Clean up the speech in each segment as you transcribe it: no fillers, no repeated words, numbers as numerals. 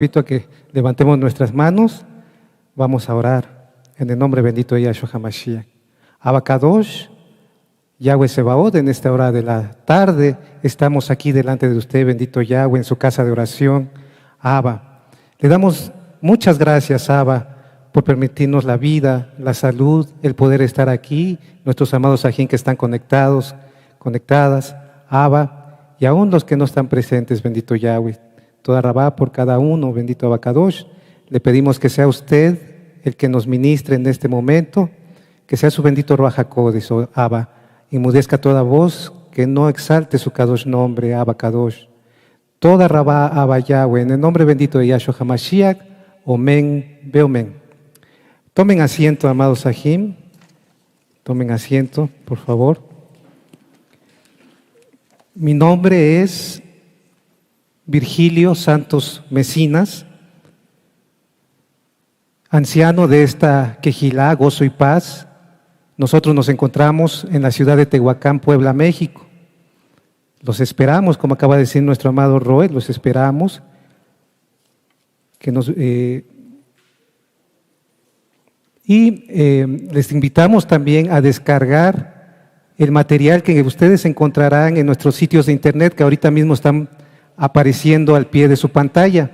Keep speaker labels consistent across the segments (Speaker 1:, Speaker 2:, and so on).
Speaker 1: Invito a que levantemos nuestras manos, vamos a orar en el nombre bendito de Yahshua HaMashiach. Abacadosh, Yahweh Sebaot, en esta hora de la tarde estamos aquí delante de usted, bendito Yahweh, en su casa de oración. Abba, le damos muchas gracias, Abba, por permitirnos la vida, la salud, el poder estar aquí, nuestros amados ajín que están conectadas, Abba, y aún los que no están presentes, bendito Yahweh. Toda rabá por cada uno, bendito Abacadosh. Le pedimos que sea usted el que nos ministre en este momento, que sea su bendito Ruach HaKodesh, oh Abba, inmudezca toda voz, que no exalte su Kadosh nombre, Abacadosh. Toda rabá, Abba Yahweh, en el nombre bendito de Yahshua HaMashiach, Omen, Beomen. Tomen asiento, amados Sahim, tomen asiento, por favor. Mi nombre es Virgilio Santos Mecinas, anciano de esta Quejilá, Gozo y Paz. Nosotros nos encontramos en la ciudad de Tehuacán, Puebla, México. Los esperamos, como acaba de decir nuestro amado Roy, los esperamos. Les invitamos también a descargar el material que ustedes encontrarán en nuestros sitios de internet, que ahorita mismo están apareciendo al pie de su pantalla.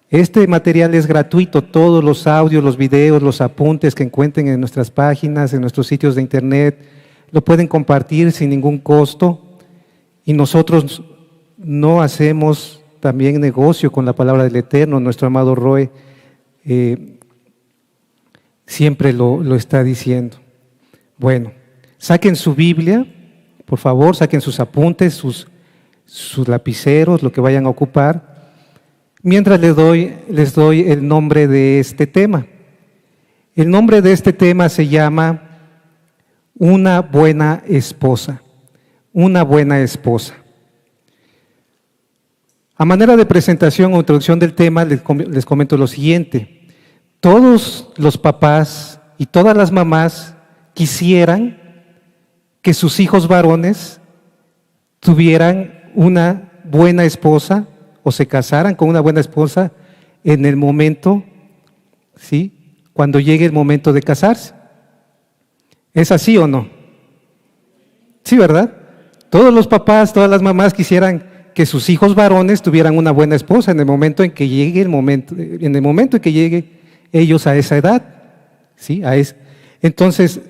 Speaker 1: Este material es gratuito, todos los audios, los videos, los apuntes que encuentren en nuestras páginas, en nuestros sitios de internet, lo pueden compartir sin ningún costo. Y nosotros no hacemos también negocio con la palabra del Eterno. Nuestro amado Roy siempre lo está diciendo. Bueno, saquen su Biblia, por favor, saquen sus apuntes, sus lapiceros, lo que vayan a ocupar, mientras les doy el nombre de este tema. El nombre de este tema se llama Una buena esposa. Una buena esposa. A manera de presentación o introducción del tema, les comento lo siguiente. Todos los papás y todas las mamás quisieran que sus hijos varones tuvieran una buena esposa o se casaran con una buena esposa en el momento, ¿sí? Cuando llegue el momento de casarse. ¿Es así o no? Sí, ¿verdad? Todos los papás, todas las mamás quisieran que sus hijos varones tuvieran una buena esposa en el momento en que llegue ellos a esa edad, ¿sí? Entonces,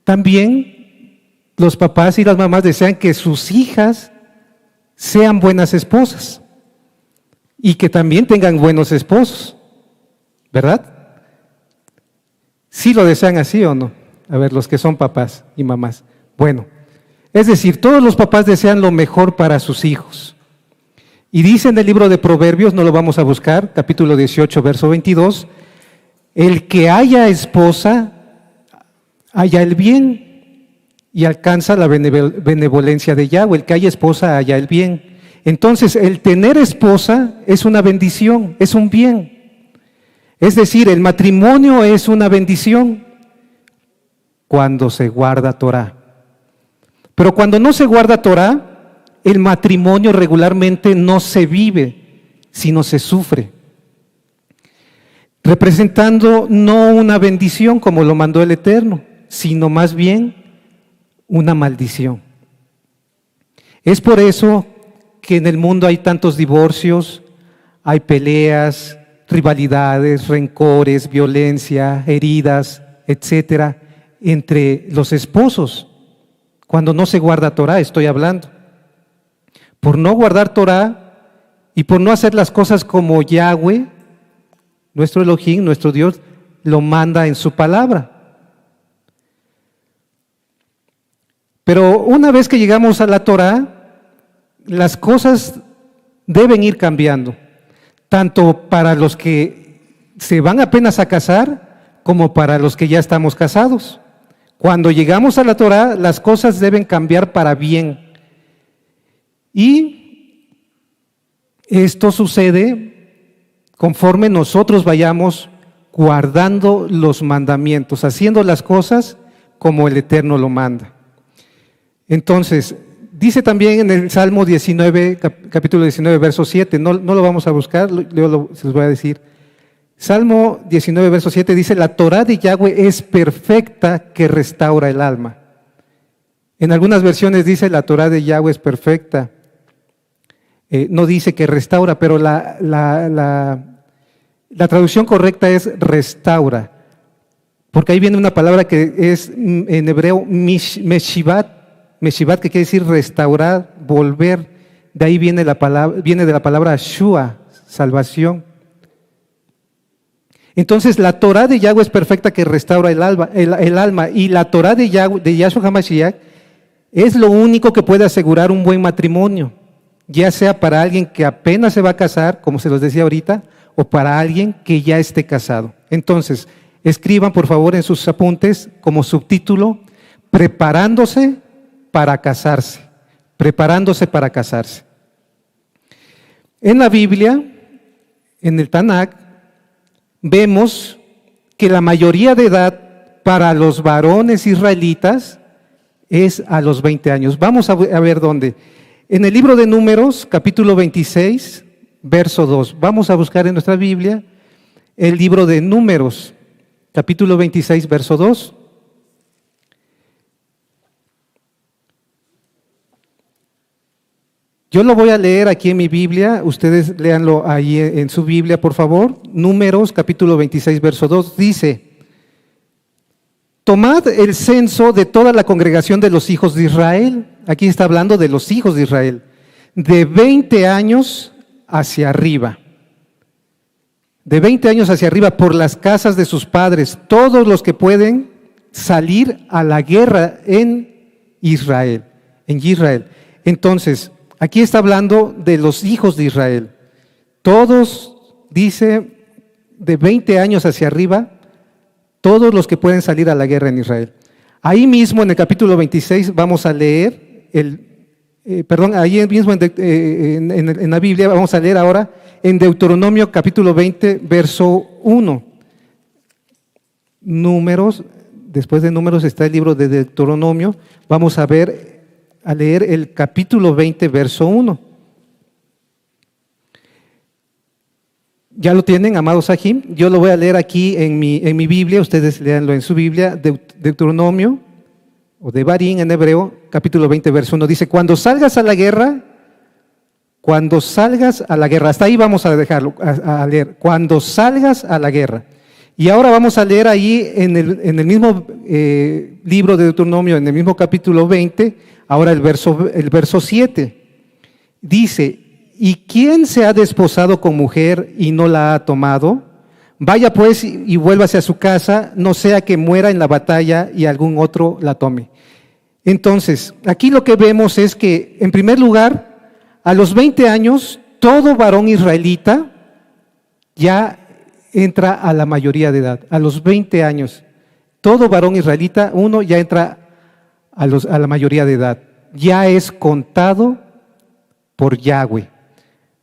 Speaker 1: también los papás y las mamás desean que sus hijas sean buenas esposas y que también tengan buenos esposos, ¿verdad? ¿Sí lo desean así o no? A ver, los que son papás y mamás. Bueno, es decir, todos los papás desean lo mejor para sus hijos. Y dice en el libro de Proverbios, no lo vamos a buscar, capítulo 18, verso 22, el que haya esposa, haya el bien y alcanza la benevolencia de Yahweh. El que haya esposa, haya el bien. Entonces, el tener esposa es una bendición, es un bien. Es decir, el matrimonio es una bendición cuando se guarda Torah. Pero cuando no se guarda Torah, el matrimonio regularmente no se vive, sino se sufre. Representando no una bendición como lo mandó el Eterno, sino más bien una maldición. Es por eso que en el mundo hay tantos divorcios, hay peleas, rivalidades, rencores, violencia, heridas, etcétera, entre los esposos. Cuando no se guarda Torah, estoy hablando. Por no guardar Torah y por no hacer las cosas como Yahweh, nuestro Elohim, nuestro Dios, lo manda en su palabra. Pero una vez que llegamos a la Torah, las cosas deben ir cambiando, tanto para los que se van apenas a casar, como para los que ya estamos casados. Cuando llegamos a la Torah, las cosas deben cambiar para bien. Y esto sucede conforme nosotros vayamos guardando los mandamientos, haciendo las cosas como el Eterno lo manda. Entonces, dice también en el Salmo 19, capítulo 19, verso 7, no lo vamos a buscar, yo se los voy a decir. Salmo 19, verso 7 dice, la Torá de Yahweh es perfecta que restaura el alma. En algunas versiones dice, la Torá de Yahweh es perfecta. No dice que restaura, pero la traducción correcta es restaura. Porque ahí viene una palabra que es en hebreo meshivat, que quiere decir restaurar, volver. De ahí viene de la palabra shua, salvación. Entonces la Torá de Yahweh es perfecta que restaura el alma, y la Torá de Yahshua HaMashiach es lo único que puede asegurar un buen matrimonio, ya sea para alguien que apenas se va a casar, como se los decía ahorita, o para alguien que ya esté casado. Entonces, escriban por favor en sus apuntes como subtítulo, preparándose para casarse, preparándose para casarse. En la Biblia, en el Tanakh, vemos que la mayoría de edad para los varones israelitas es a los 20 años. Vamos a ver dónde. En el libro de Números, capítulo 26, verso 2. Vamos a buscar en nuestra Biblia el libro de Números, capítulo 26, verso 2. Yo lo voy a leer aquí en mi Biblia, ustedes léanlo ahí en su Biblia, por favor. Números, capítulo 26, verso 2, dice, tomad el censo de toda la congregación de los hijos de Israel. Aquí está hablando de los hijos de Israel, de 20 años hacia arriba. De 20 años hacia arriba, por las casas de sus padres, todos los que pueden salir a la guerra en Israel. Entonces, aquí está hablando de los hijos de Israel. Todos, dice, de 20 años hacia arriba, todos los que pueden salir a la guerra en Israel. Ahí mismo en el capítulo 26 vamos a leer, ahí mismo en la Biblia vamos a leer ahora en Deuteronomio capítulo 20, verso 1. Números, después de Números está el libro de Deuteronomio, vamos a leer el capítulo 20, verso 1. ¿Ya lo tienen, amados Sahim? Yo lo voy a leer aquí en mi Biblia, ustedes léanlo en su Biblia, Deuteronomio, o de Barín en hebreo, capítulo 20, verso 1, dice, cuando salgas a la guerra, hasta ahí vamos a dejarlo, a leer, cuando salgas a la guerra. Y ahora vamos a leer ahí en el mismo libro de Deuteronomio, en el mismo capítulo 20, ahora el verso 7, dice, ¿y quién se ha desposado con mujer y no la ha tomado? Vaya pues y vuélvase a su casa, no sea que muera en la batalla y algún otro la tome. Entonces, aquí lo que vemos es que, en primer lugar, a los 20 años, todo varón israelita ya entra a la mayoría de edad. A los 20 años, todo varón israelita, ya entra a la mayoría de edad. Ya es contado por Yahweh.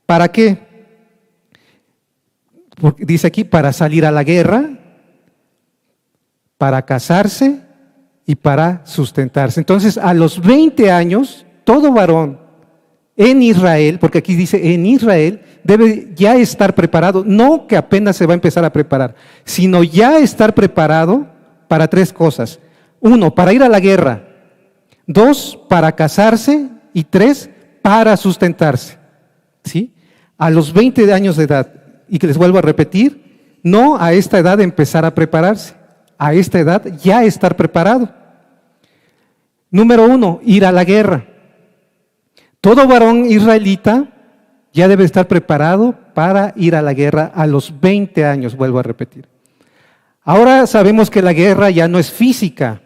Speaker 1: ¿Para qué? Porque dice aquí, para salir a la guerra, para casarse y para sustentarse. Entonces, a los 20 años, todo varón en Israel, porque aquí dice en Israel, debe ya estar preparado, no que apenas se va a empezar a preparar, sino ya estar preparado para 3 cosas. 1, para ir a la guerra. 2, para casarse. Y 3, para sustentarse. ¿Sí? A los 20 años de edad, y que les vuelvo a repetir, no a esta edad empezar a prepararse, a esta edad ya estar preparado. Número 1, ir a la guerra. Todo varón israelita ya debe estar preparado para ir a la guerra a los 20 años, vuelvo a repetir. Ahora sabemos que la guerra ya no es física,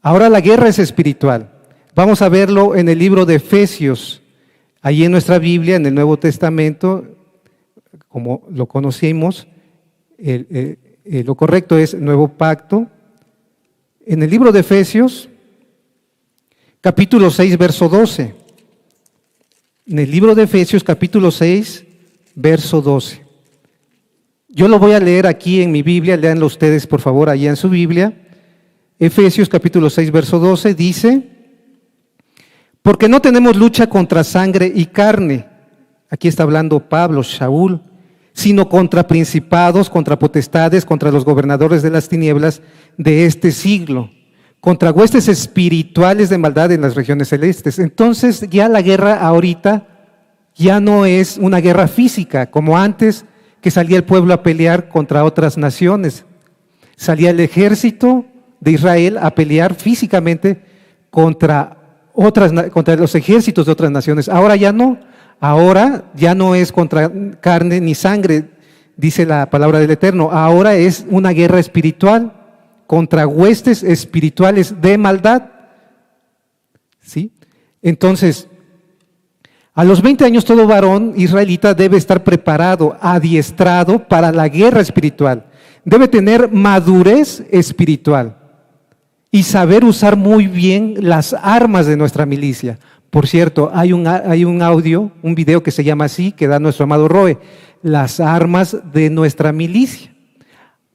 Speaker 1: ahora la guerra es espiritual. Vamos a verlo en el libro de Efesios, ahí en nuestra Biblia, en el Nuevo Testamento, como lo conocimos, lo correcto es Nuevo Pacto. En el libro de Efesios, capítulo 6, verso 12. En el libro de Efesios, capítulo 6, verso 12. Yo lo voy a leer aquí en mi Biblia, léanlo ustedes por favor allá en su Biblia. Efesios, capítulo 6, verso 12, dice, Porque no tenemos lucha contra sangre y carne, aquí está hablando Pablo, Shaul, sino contra principados, contra potestades, contra los gobernadores de las tinieblas de este siglo, contra huestes espirituales de maldad en las regiones celestes. Entonces ya la guerra ahorita ya no es una guerra física, como antes que salía el pueblo a pelear contra otras naciones. Salía el ejército de Israel a pelear físicamente contra los ejércitos de otras naciones. Ahora ya no. Ahora ya no es contra carne ni sangre, dice la palabra del Eterno. Ahora es una guerra espiritual contra huestes espirituales de maldad. ¿Sí? Entonces, a los 20 años todo varón israelita debe estar preparado, adiestrado para la guerra espiritual. Debe tener madurez espiritual y saber usar muy bien las armas de nuestra milicia. Por cierto, hay un audio, un video que se llama así, que da nuestro amado Roe, las armas de nuestra milicia.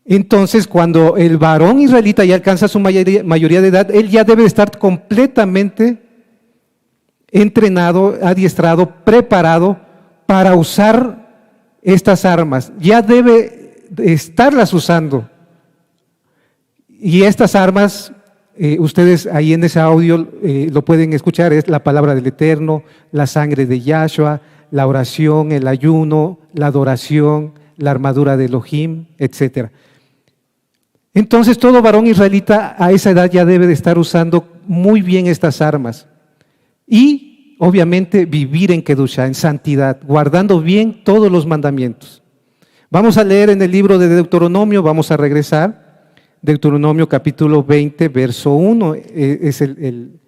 Speaker 1: Entonces, cuando el varón israelita ya alcanza su mayoría de edad, él ya debe estar completamente entrenado, adiestrado, preparado para usar estas armas. Ya debe estarlas usando. Y estas armas, ustedes ahí en ese audio lo pueden escuchar, es la palabra del Eterno, la sangre de Yahshua, la oración, el ayuno, la adoración, la armadura de Elohim, etc. Entonces todo varón israelita a esa edad ya debe de estar usando muy bien estas armas y obviamente vivir en Kedushá, en santidad, guardando bien todos los mandamientos. Vamos a leer en el libro de Deuteronomio, vamos a regresar. Deuteronomio capítulo 20, verso 1, es el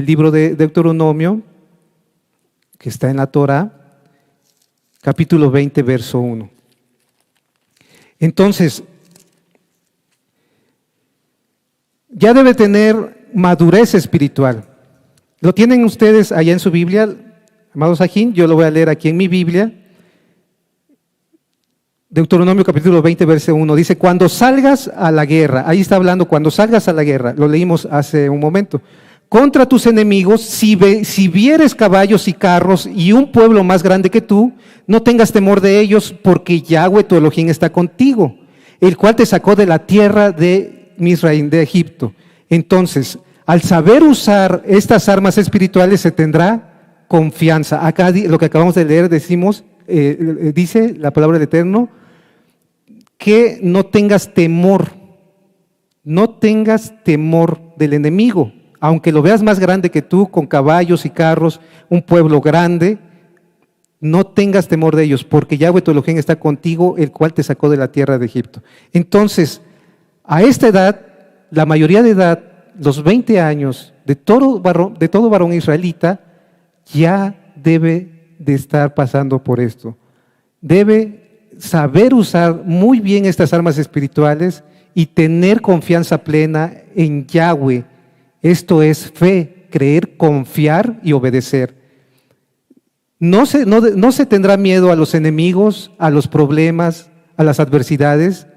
Speaker 1: libro de Deuteronomio que está en la Torah, capítulo 20, verso 1. Entonces, ya debe tener madurez espiritual. ¿Lo tienen ustedes allá en su Biblia, amados Ajín? Yo lo voy a leer aquí en mi Biblia. Deuteronomio capítulo 20, verso 1, dice, cuando salgas a la guerra, ahí está hablando, cuando salgas a la guerra, lo leímos hace un momento, contra tus enemigos, si vieres caballos y carros y un pueblo más grande que tú, no tengas temor de ellos, porque Yahweh tu Elohim está contigo, el cual te sacó de la tierra de Misraim, de Egipto. Entonces, al saber usar estas armas espirituales se tendrá confianza. Acá lo que acabamos de leer decimos, dice la palabra del Eterno, que no tengas temor del enemigo, aunque lo veas más grande que tú, con caballos y carros, un pueblo grande, no tengas temor de ellos, porque Yahweh tu Elohim está contigo, el cual te sacó de la tierra de Egipto. Entonces, a esta edad, la mayoría de edad, los 20 años de todo varón israelita, ya debe de estar pasando por esto. Debe saber usar muy bien estas armas espirituales y tener confianza plena en Yahweh. Esto es fe, creer, confiar y obedecer. No se tendrá miedo a los enemigos, a los problemas, a las adversidades,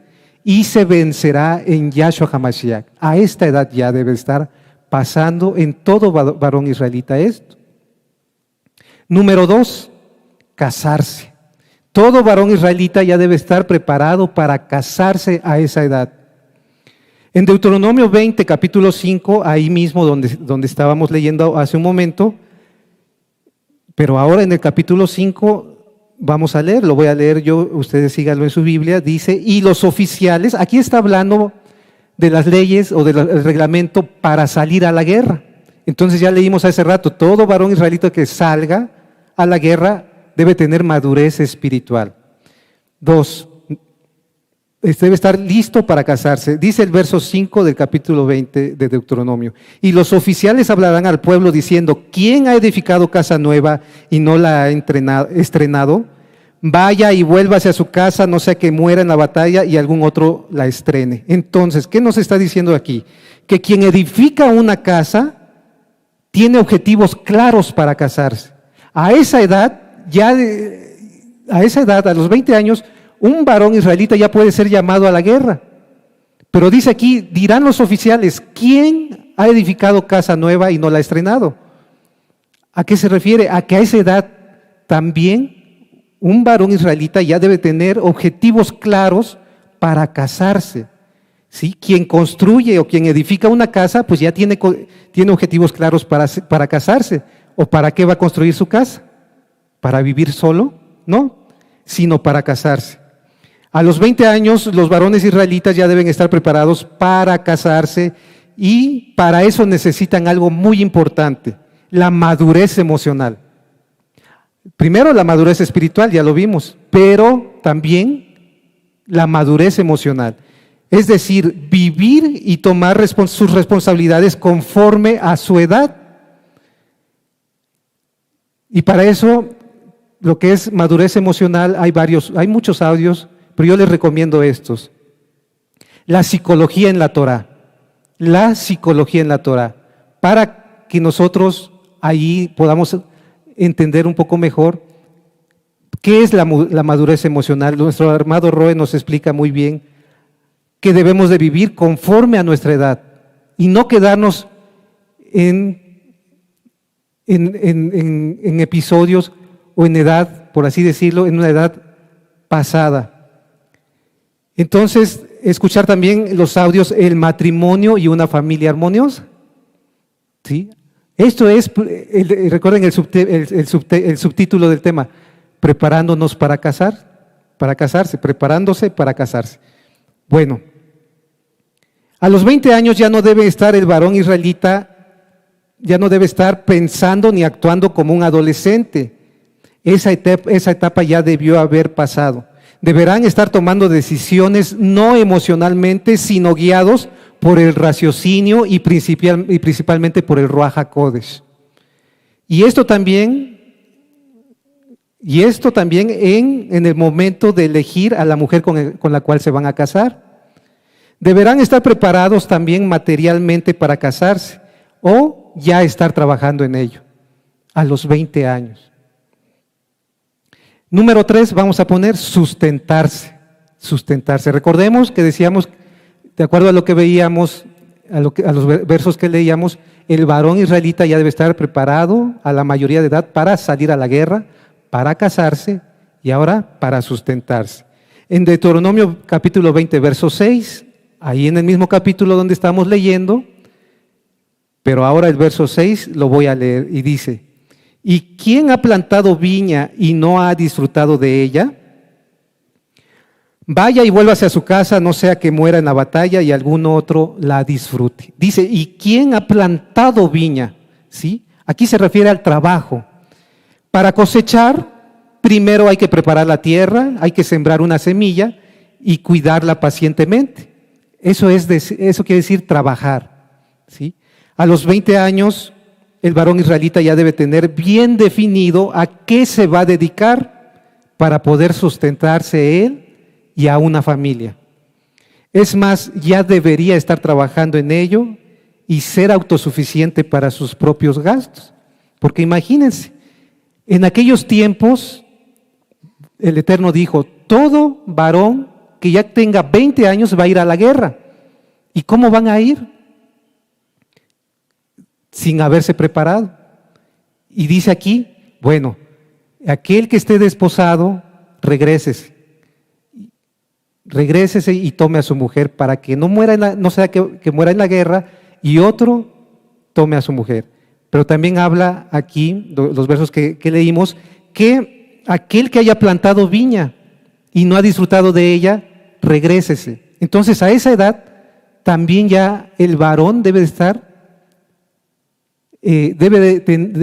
Speaker 1: y se vencerá en Yahshua HaMashiach. A esta edad ya debe estar pasando en todo varón israelita esto. Número 2, casarse. Todo varón israelita ya debe estar preparado para casarse a esa edad. En Deuteronomio 20, capítulo 5, ahí mismo donde estábamos leyendo hace un momento, pero ahora en el capítulo 5 vamos a leer, lo voy a leer yo, ustedes síganlo en su Biblia, dice, y los oficiales, aquí está hablando de las leyes o del reglamento para salir a la guerra. Entonces ya leímos hace rato, todo varón israelita que salga a la guerra debe tener madurez espiritual. 2, debe estar listo para casarse. Dice el verso 5 del capítulo 20 de Deuteronomio. Y los oficiales hablarán al pueblo diciendo, ¿quién ha edificado casa nueva y no la ha estrenado? Vaya y vuélvase a su casa, no sea que muera en la batalla y algún otro la estrene. Entonces, ¿qué nos está diciendo aquí? Que quien edifica una casa tiene objetivos claros para casarse. A esa edad, a los 20 años, un varón israelita ya puede ser llamado a la guerra. Pero dice aquí, dirán los oficiales, ¿quién ha edificado casa nueva y no la ha estrenado? ¿A qué se refiere? A que a esa edad también un varón israelita ya debe tener objetivos claros para casarse. ¿Sí? Quien construye o quien edifica una casa, pues ya tiene objetivos claros para casarse. ¿O para qué va a construir su casa? ¿Para vivir solo? No, sino para casarse. A los 20 años, los varones israelitas ya deben estar preparados para casarse y para eso necesitan algo muy importante, la madurez emocional. Primero la madurez espiritual, ya lo vimos, pero también la madurez emocional. Es decir, vivir y tomar sus responsabilidades conforme a su edad. Y para eso, lo que es madurez emocional, hay muchos audios, pero yo les recomiendo estos. La psicología en la Torah. La psicología en la Torah. Para que nosotros ahí podamos entender un poco mejor qué es la madurez emocional. Nuestro amado Roe nos explica muy bien que debemos de vivir conforme a nuestra edad y no quedarnos en episodios o en edad, por así decirlo, en una edad pasada. Entonces, escuchar también los audios, el matrimonio y una familia armoniosa. ¿Sí? Esto es, recuerden el subtítulo del tema, preparándonos para casarse, preparándose para casarse. Bueno, a los 20 años ya no debe estar el varón israelita, ya no debe estar pensando ni actuando como un adolescente. Esa etapa ya debió haber pasado. Deberán estar tomando decisiones no emocionalmente, sino guiados por el raciocinio y principalmente por el Ruach HaKodesh. Y esto también en el momento de elegir a la mujer con la cual se van a casar. Deberán estar preparados también materialmente para casarse o ya estar trabajando en ello a los 20 años. Número 3, vamos a poner sustentarse. Recordemos que decíamos, de acuerdo a lo que veíamos, a los versos que leíamos, el varón israelita ya debe estar preparado a la mayoría de edad para salir a la guerra, para casarse y ahora para sustentarse. En Deuteronomio capítulo 20, verso 6, ahí en el mismo capítulo donde estamos leyendo, pero ahora el verso 6 lo voy a leer y dice: ¿y quién ha plantado viña y no ha disfrutado de ella? Vaya y vuélvase a su casa, no sea que muera en la batalla y algún otro la disfrute. Dice, ¿y quién ha plantado viña? ¿Sí? Aquí se refiere al trabajo. Para cosechar, primero hay que preparar la tierra, hay que sembrar una semilla y cuidarla pacientemente. Eso quiere decir trabajar. ¿Sí? A los 20 años, el varón israelita ya debe tener bien definido a qué se va a dedicar para poder sustentarse él y a una familia. Es más, ya debería estar trabajando en ello y ser autosuficiente para sus propios gastos. Porque imagínense, en aquellos tiempos, el Eterno dijo, todo varón que ya tenga 20 años va a ir a la guerra. ¿Y cómo van a ir? Sin haberse preparado. Y dice aquí, bueno, aquel que esté desposado, regrésese y tome a su mujer para que no muera, no sea que muera en la guerra y otro tome a su mujer. Pero también habla aquí, los versos que leímos, que aquel que haya plantado viña y no ha disfrutado de ella, regrésese. Entonces a esa edad también ya el varón debe de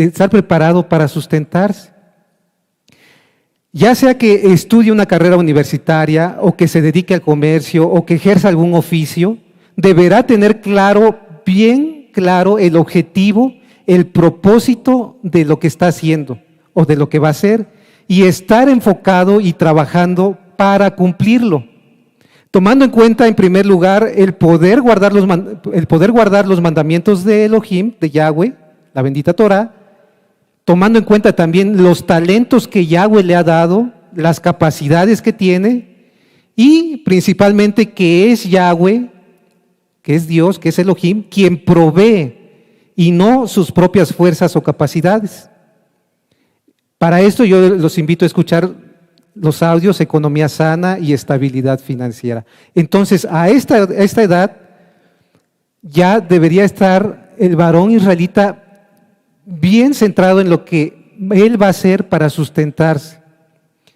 Speaker 1: estar preparado para sustentarse. Ya sea que estudie una carrera universitaria o que se dedique al comercio o que ejerza algún oficio, deberá tener bien claro el objetivo, el propósito de lo que está haciendo o de lo que va a hacer y estar enfocado y trabajando para cumplirlo. Tomando en cuenta, en primer lugar, el poder guardar los mandamientos de Elohim, de Yahweh, la bendita Torah, tomando en cuenta también los talentos que Yahweh le ha dado, las capacidades que tiene y principalmente que es Yahweh, que es Dios, que es Elohim, quien provee y no sus propias fuerzas o capacidades. Para esto yo los invito a escuchar los audios Economía Sana y Estabilidad Financiera. Entonces, a esta edad ya debería estar el varón israelita bien centrado en lo que él va a hacer para sustentarse.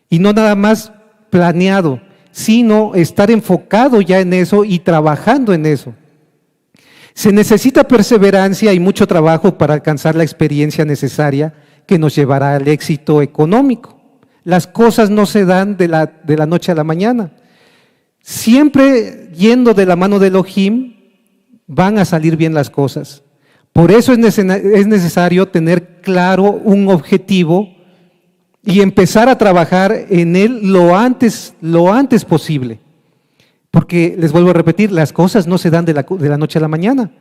Speaker 1: Y no nada más planeado, sino estar enfocado ya en eso y trabajando en eso. Se necesita perseverancia y mucho trabajo para alcanzar la experiencia necesaria que nos llevará al éxito económico. Las cosas no se dan de la noche a la mañana. Siempre yendo de la mano de Elohim van a salir bien las cosas. Por eso es necesario tener claro un objetivo y empezar a trabajar en él lo antes posible. Porque, les vuelvo a repetir, las cosas no se dan de la noche a la mañana.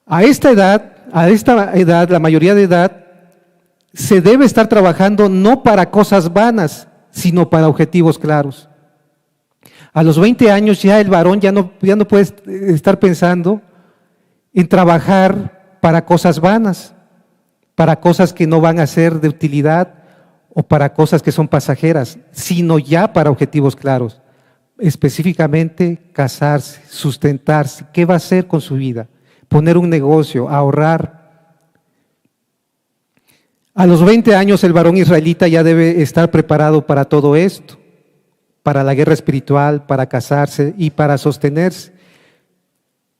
Speaker 1: A esta edad, la mayoría de edad, se debe estar trabajando no para cosas vanas, sino para objetivos claros. A los 20 años ya el varón ya no puede estar pensando en trabajar para cosas vanas, para cosas que no van a ser de utilidad o para cosas que son pasajeras, sino ya para objetivos claros. Específicamente casarse, sustentarse, ¿qué va a hacer con su vida? Poner un negocio, ahorrar. A los 20 años el varón israelita ya debe estar preparado para todo esto, para la guerra espiritual, para casarse y para sostenerse.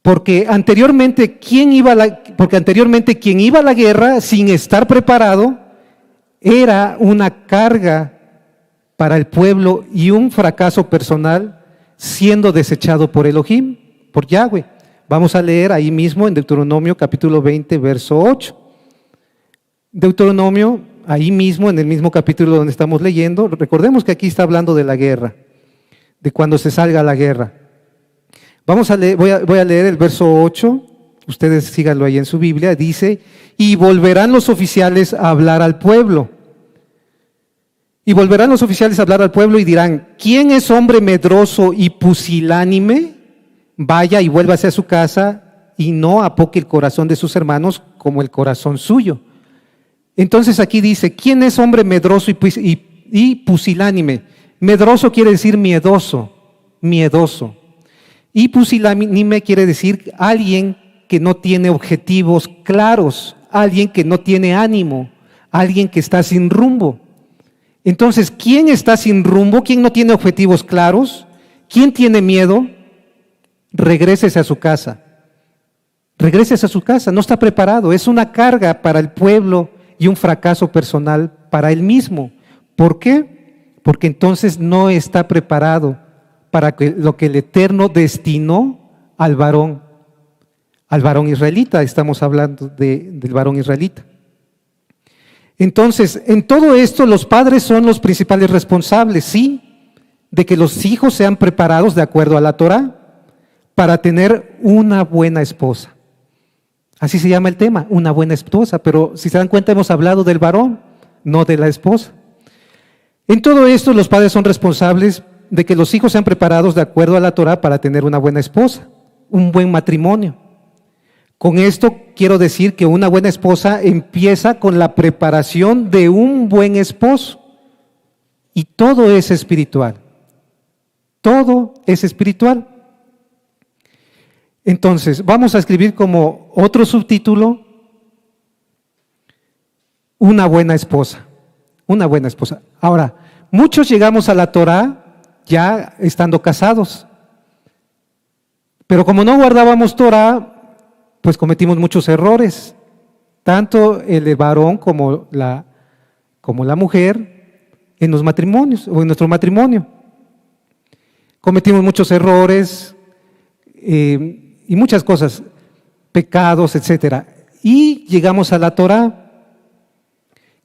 Speaker 1: Porque anteriormente quien iba a la guerra sin estar preparado era una carga para el pueblo y un fracaso personal siendo desechado por Elohim, por Yahweh. Vamos a leer ahí mismo en Deuteronomio capítulo 20, verso 8. Deuteronomio, ahí mismo, en el mismo capítulo donde estamos leyendo, recordemos que aquí está hablando de la guerra, de cuando se salga a la guerra. Vamos a leer, voy a leer el verso 8, ustedes síganlo ahí en su Biblia, dice, y volverán los oficiales a hablar al pueblo. Y volverán los oficiales a hablar al pueblo y dirán, ¿quién es hombre medroso y pusilánime? Vaya y vuélvase a su casa y no apoque el corazón de sus hermanos como el corazón suyo. Entonces aquí dice, ¿quién es hombre medroso y pusilánime? Medroso quiere decir miedoso. Y pusilánime quiere decir alguien que no tiene objetivos claros, alguien que no tiene ánimo, alguien que está sin rumbo. Entonces, ¿quién está sin rumbo? ¿Quién no tiene objetivos claros? ¿Quién tiene miedo? Regrésese a su casa. Regrésese a su casa, no está preparado. Es una carga para el pueblo y un fracaso personal para él mismo. ¿Por qué? Porque entonces no está preparado para lo que el Eterno destinó al varón israelita. Estamos hablando del varón israelita. Entonces, en todo esto los padres son los principales responsables, sí, de que los hijos sean preparados de acuerdo a la Torá para tener una buena esposa. Así se llama el tema, una buena esposa, pero si se dan cuenta hemos hablado del varón, no de la esposa. En todo esto los padres son responsables de que los hijos sean preparados de acuerdo a la Torá para tener una buena esposa, un buen matrimonio. Con esto quiero decir que una buena esposa empieza con la preparación de un buen esposo. Y todo es espiritual. Todo es espiritual. Entonces, vamos a escribir como otro subtítulo, una buena esposa. Una buena esposa. Ahora, muchos llegamos a la Torá ya estando casados. Pero como no guardábamos Torá, pues cometimos muchos errores, tanto el varón como la mujer en los matrimonios o en nuestro matrimonio. Cometimos muchos errores y muchas cosas, pecados, etcétera. Y llegamos a la Torá.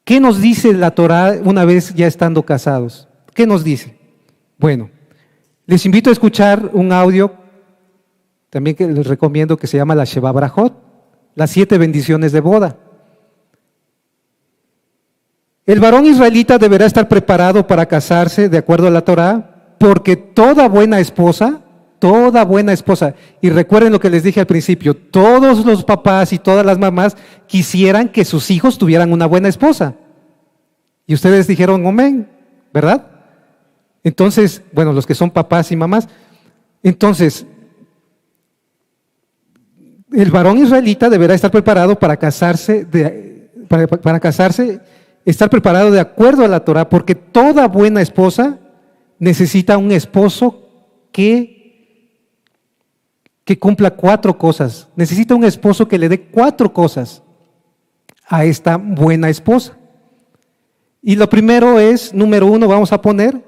Speaker 1: ¿Qué nos dice la Torá una vez ya estando casados? ¿Qué nos dice? Bueno, les invito a escuchar un audio también que les recomiendo, que se llama la Sheva Brajot, las 7 bendiciones de boda. El varón israelita deberá estar preparado para casarse de acuerdo a la Torá, porque toda buena esposa, y recuerden lo que les dije al principio, todos los papás y todas las mamás quisieran que sus hijos tuvieran una buena esposa. Y ustedes dijeron amén, ¿verdad? Entonces, bueno, los que son papás y mamás, entonces, el varón israelita deberá estar preparado para casarse, para casarse, estar preparado de acuerdo a la Torah, porque toda buena esposa necesita un esposo que cumpla 4 cosas. Necesita un esposo que le dé 4 cosas a esta buena esposa. Y lo primero es, número 1, vamos a poner,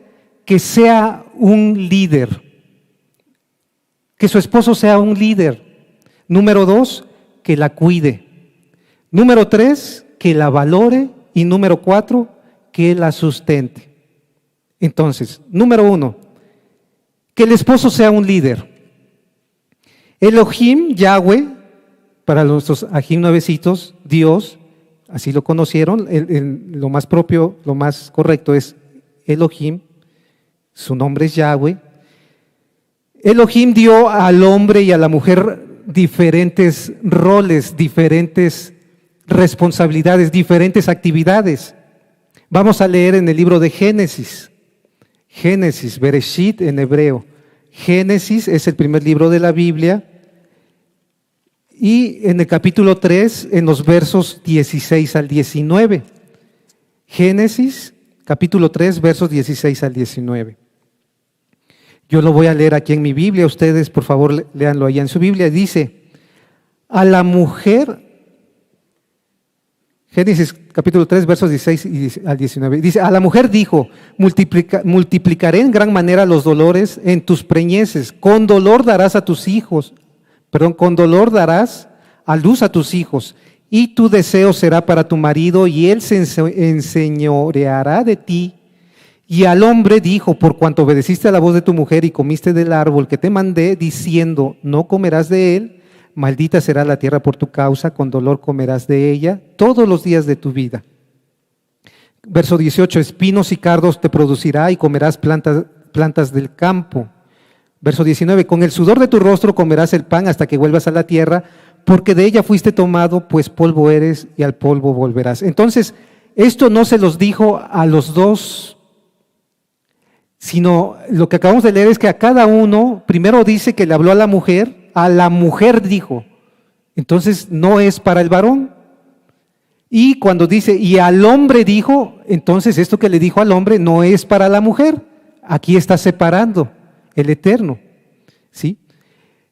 Speaker 1: que sea un líder. Que su esposo sea un líder. Número 2, que la cuide. Número 3, que la valore. Y número 4, que la sustente. Entonces, número 1, que el esposo sea un líder. Elohim, Yahweh, para nuestros ajim nuevecitos, Dios, así lo conocieron, lo más propio, lo más correcto es Elohim, su nombre es Yahweh. Elohim dio al hombre y a la mujer diferentes roles, diferentes responsabilidades, diferentes actividades. Vamos a leer en el libro de Génesis, Bereshit en hebreo. Génesis es el primer libro de la Biblia y en el capítulo 3, en los versos 16 al 19. Génesis, capítulo 3, versos 16 al 19. Yo lo voy a leer aquí en mi Biblia, ustedes por favor léanlo allá en su Biblia. Dice, a la mujer, Génesis capítulo 3, versos 16 al 19. Dice, a la mujer dijo, multiplicaré en gran manera los dolores en tus preñeces, con dolor darás a luz a tus hijos, y tu deseo será para tu marido, y él se enseñoreará de ti. Y al hombre dijo, por cuanto obedeciste a la voz de tu mujer y comiste del árbol que te mandé, diciendo, no comerás de él, maldita será la tierra por tu causa, con dolor comerás de ella todos los días de tu vida. Verso 18, espinos y cardos te producirá y comerás plantas del campo. Verso 19, con el sudor de tu rostro comerás el pan hasta que vuelvas a la tierra, porque de ella fuiste tomado, pues polvo eres y al polvo volverás. Entonces, esto no se los dijo a los dos, sino lo que acabamos de leer es que a cada uno, primero dice que le habló a la mujer dijo, entonces no es para el varón. Y cuando dice, y al hombre dijo, entonces esto que le dijo al hombre no es para la mujer. Aquí está separando el Eterno, ¿sí?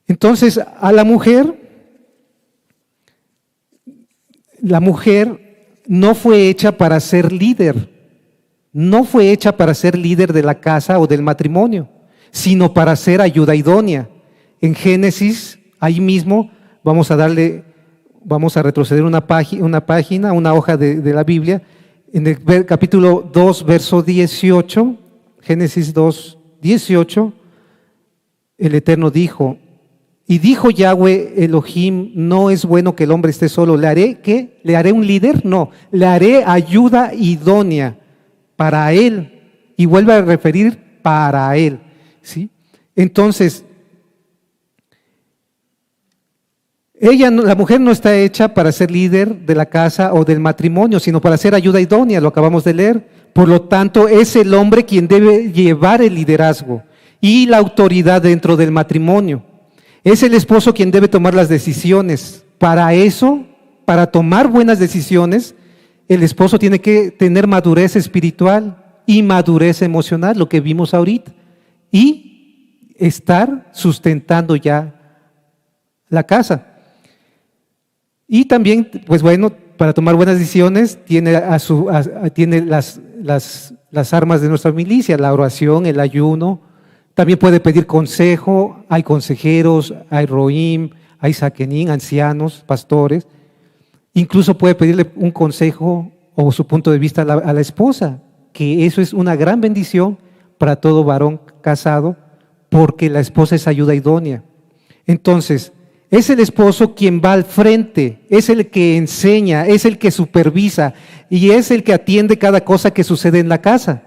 Speaker 1: Entonces a la mujer no fue hecha para ser líder, no fue hecha para ser líder de la casa o del matrimonio, sino para ser ayuda idónea. En Génesis, ahí mismo, vamos a retroceder una página, una hoja de la Biblia, en el capítulo 2, verso 18, Génesis 2, 18, el Eterno dijo, y dijo Yahweh Elohim, no es bueno que el hombre esté solo, ¿le haré qué? ¿Le haré un líder? No, le haré ayuda idónea para él, y vuelve a referir para él, ¿sí? Entonces, la mujer no está hecha para ser líder de la casa o del matrimonio, sino para ser ayuda idónea, lo acabamos de leer. Por lo tanto, es el hombre quien debe llevar el liderazgo y la autoridad dentro del matrimonio. Es el esposo quien debe tomar las decisiones. Para eso, para tomar buenas decisiones, el esposo tiene que tener madurez espiritual y madurez emocional, lo que vimos ahorita, y estar sustentando ya la casa. Y también, pues bueno, para tomar buenas decisiones tiene las armas de nuestra milicia, la oración, el ayuno. También puede pedir consejo, hay consejeros, hay roim, hay saquenín, ancianos, pastores. Incluso puede pedirle un consejo o su punto de vista a la esposa, que eso es una gran bendición para todo varón casado, porque la esposa es ayuda idónea. Entonces, es el esposo quien va al frente, es el que enseña, es el que supervisa y es el que atiende cada cosa que sucede en la casa.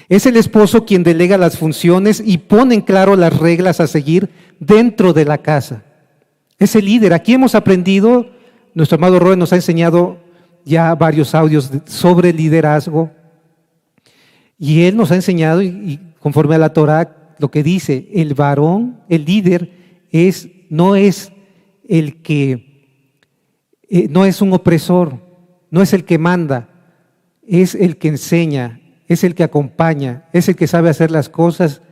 Speaker 1: Es el esposo quien delega las funciones y pone en claro las reglas a seguir dentro de la casa. Es el líder. Aquí hemos aprendido, nuestro amado Roe nos ha enseñado ya varios audios sobre liderazgo y él nos ha enseñado, y conforme a la Torá, lo que dice, el varón, el líder, no es el que, no es un opresor, no es el que manda, es el que enseña, es el que acompaña, es el que sabe hacer las cosas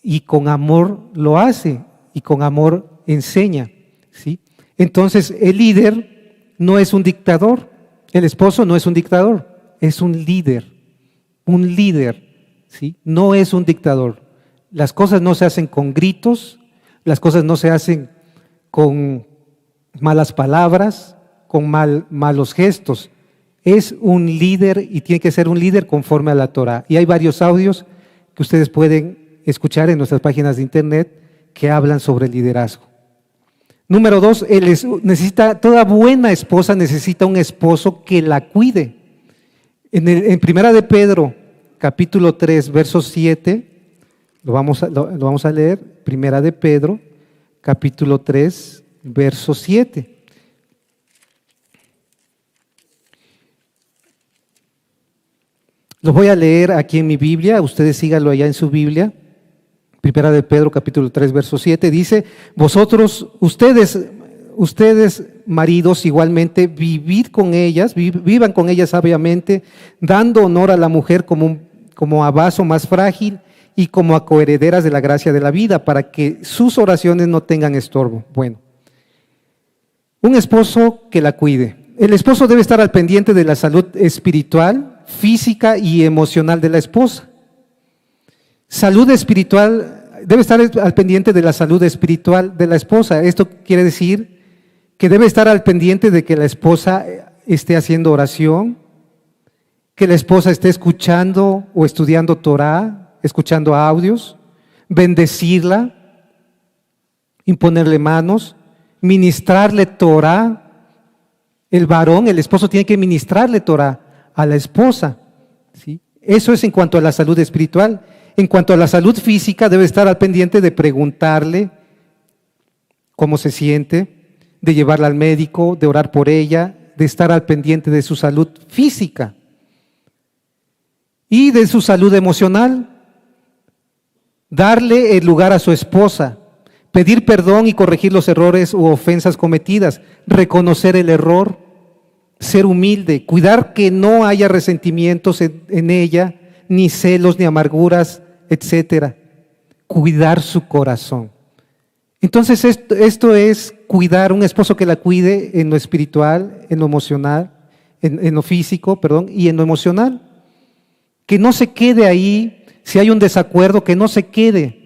Speaker 1: y con amor lo hace y con amor enseña, ¿sí? Entonces, el líder no es un dictador, el esposo no es un dictador, es un líder, ¿sí? No es un dictador. Las cosas no se hacen con gritos, las cosas no se hacen con malas palabras, con malos gestos. Es un líder y tiene que ser un líder conforme a la Torá. Y hay varios audios que ustedes pueden escuchar en nuestras páginas de internet que hablan sobre el liderazgo. Número 2, toda buena esposa necesita un esposo que la cuide. En Primera de Pedro, capítulo 3, verso 7, lo vamos a leer. Primera de Pedro, capítulo 3, verso 7. Lo voy a leer aquí en mi Biblia, ustedes síganlo allá en su Biblia. Primera de Pedro, capítulo 3, verso 7, dice: ustedes maridos igualmente, vivan con ellas sabiamente, dando honor a la mujer como a vaso más frágil y como a coherederas de la gracia de la vida, para que sus oraciones no tengan estorbo. Bueno, un esposo que la cuide. El esposo debe estar al pendiente de la salud espiritual, física y emocional de la esposa. Salud espiritual, debe estar al pendiente de la salud espiritual de la esposa. Esto quiere decir que debe estar al pendiente de que la esposa esté haciendo oración, que la esposa esté escuchando o estudiando Torá, escuchando audios, bendecirla, imponerle manos, ministrarle Torá. El varón, el esposo, tiene que ministrarle Torá a la esposa, ¿sí? Eso es en cuanto a la salud espiritual. En cuanto a la salud física, debe estar al pendiente de preguntarle cómo se siente, de llevarla al médico, de orar por ella, de estar al pendiente de su salud física y de su salud emocional. Darle el lugar a su esposa, pedir perdón y corregir los errores u ofensas cometidas, reconocer el error, ser humilde, cuidar que no haya resentimientos en ella, ni celos, ni amarguras, etcétera. Cuidar su corazón. Entonces esto es cuidar, un esposo que la cuide en lo espiritual, en lo emocional, en lo físico, y en lo emocional. Que no se quede ahí, si hay un desacuerdo, que no se quede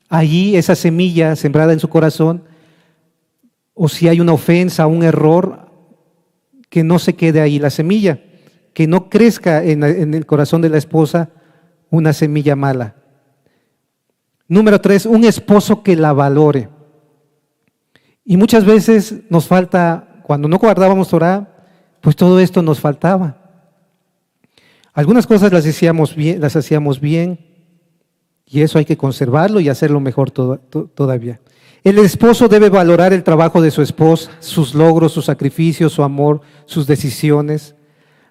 Speaker 1: allí esa semilla sembrada en su corazón, o si hay una ofensa, un error, que no se quede ahí la semilla, que no crezca en el corazón de la esposa una semilla mala. Número 3, un esposo que la valore. Y muchas veces nos falta, cuando no guardábamos Torá, pues todo esto nos faltaba. Algunas cosas las hacíamos bien, y eso hay que conservarlo y hacerlo mejor todavía. El esposo debe valorar el trabajo de su esposa, sus logros, sus sacrificios, su amor, sus decisiones,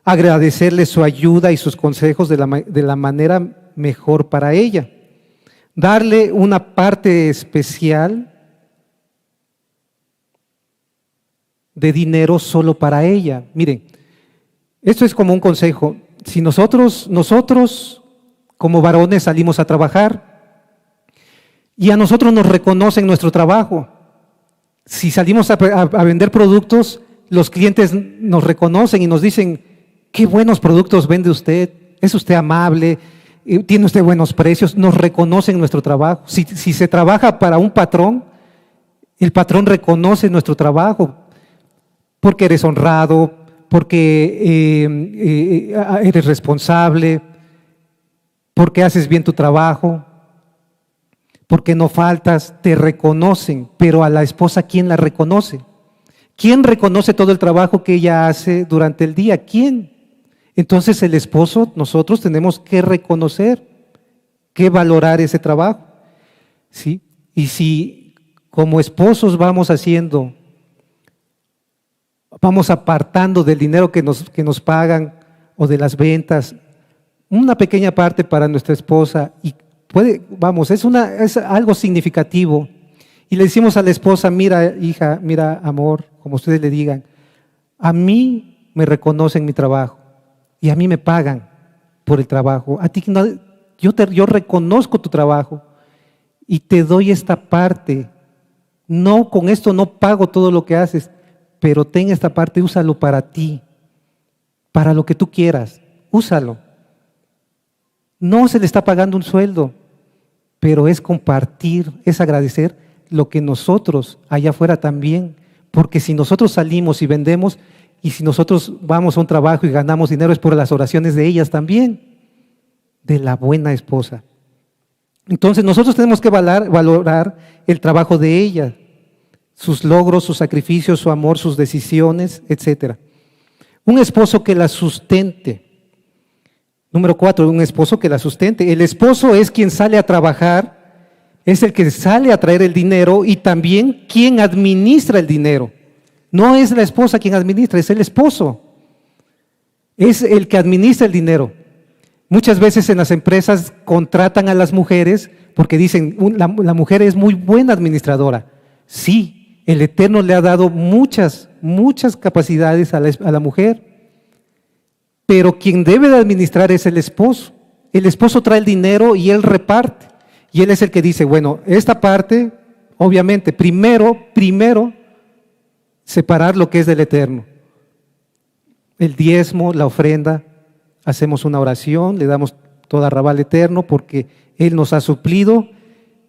Speaker 1: agradecerle su ayuda y sus consejos de la manera mejor para ella, darle una parte especial de dinero solo para ella. Miren, esto es como un consejo. Si nosotros como varones salimos a trabajar y a nosotros nos reconocen nuestro trabajo, si salimos a vender productos, los clientes nos reconocen y nos dicen: qué buenos productos vende usted, es usted amable, tiene usted buenos precios. Nos reconocen nuestro trabajo. Si se trabaja para un patrón, el patrón reconoce nuestro trabajo porque eres honrado, porque eres responsable, porque haces bien tu trabajo, porque no faltas, te reconocen. Pero a la esposa, ¿quién la reconoce? ¿Quién reconoce todo el trabajo que ella hace durante el día? ¿Quién? Entonces el esposo, nosotros tenemos que reconocer, que valorar ese trabajo, ¿sí? Y si como esposos vamos haciendo Vamos apartando del dinero que nos pagan o de las ventas, una pequeña parte para nuestra esposa y es algo significativo. Y le decimos a la esposa, mira hija, mira amor, como ustedes le digan, a mí me reconocen mi trabajo y a mí me pagan por el trabajo. A ti no, yo reconozco tu trabajo y te doy esta parte. No, con esto no pago todo lo que haces, pero ten esta parte, úsalo para ti, para lo que tú quieras, úsalo. No se le está pagando un sueldo, pero es compartir, es agradecer lo que nosotros allá afuera también, porque si nosotros salimos y vendemos y si nosotros vamos a un trabajo y ganamos dinero es por las oraciones de ellas también, de la buena esposa. Entonces nosotros tenemos que valorar el trabajo de ella, sus logros, sus sacrificios, su amor, sus decisiones, etc. Un esposo que la sustente. Número 4, un esposo que la sustente. El esposo es quien sale a trabajar, es el que sale a traer el dinero y también quien administra el dinero. No es la esposa quien administra, es el esposo. Es el que administra el dinero. Muchas veces en las empresas contratan a las mujeres porque dicen, la mujer es muy buena administradora. Sí, el Eterno le ha dado muchas capacidades a la mujer. Pero quien debe de administrar es el esposo. El esposo trae el dinero y él reparte. Y él es el que dice, bueno, esta parte, obviamente, primero, separar lo que es del Eterno. El diezmo, la ofrenda, hacemos una oración, le damos toda rabal Eterno porque Él nos ha suplido.